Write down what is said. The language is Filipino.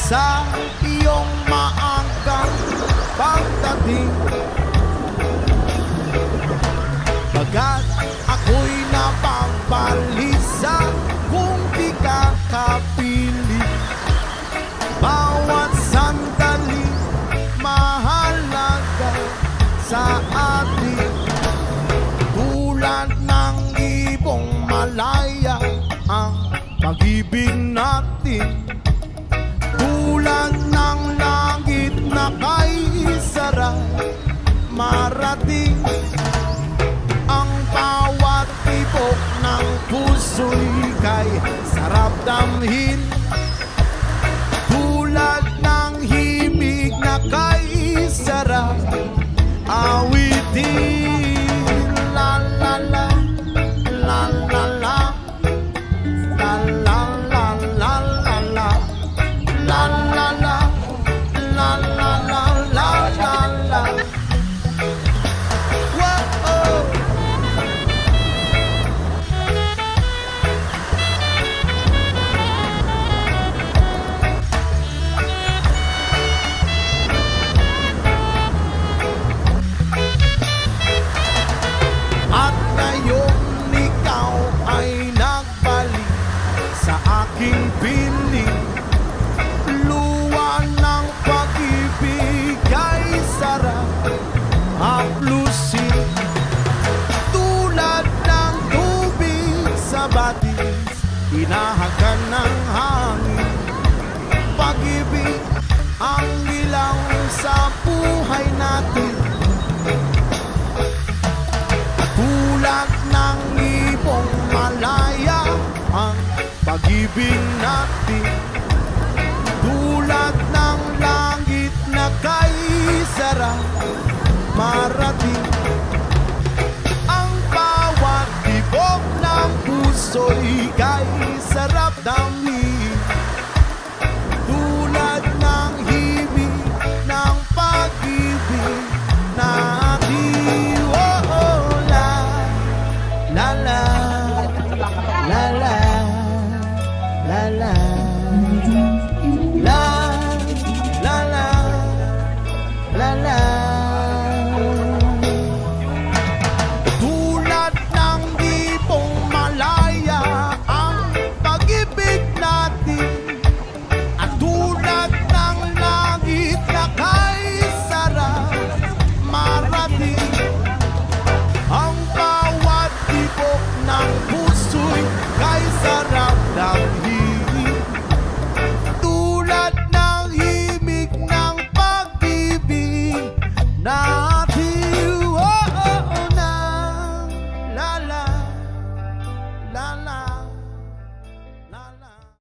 sa iyong maagang pagdating. Bagat ako'y napabalisa kung di ka kapiling. Bawat sandali mahalaga sa atin. Tulad ng ibong malaya ang pag-ibig natin. Tulad ng langit na kay sarap marating. Ang bawat tibok ng puso'y kay sarap damhin. Tulad ng himig na kay sarap awitin. La la la, la la la, la la la la la la, la la la, la la la la la la. Whoa. At ngayon ikaw ay nagbalik sa aking piling. Luwa ng pag-ibig ay sarap haplusin. Tulad ng tubig sa batis, hinahagan ng hangin. Pag-ibig ang ilaw sa buhay natin.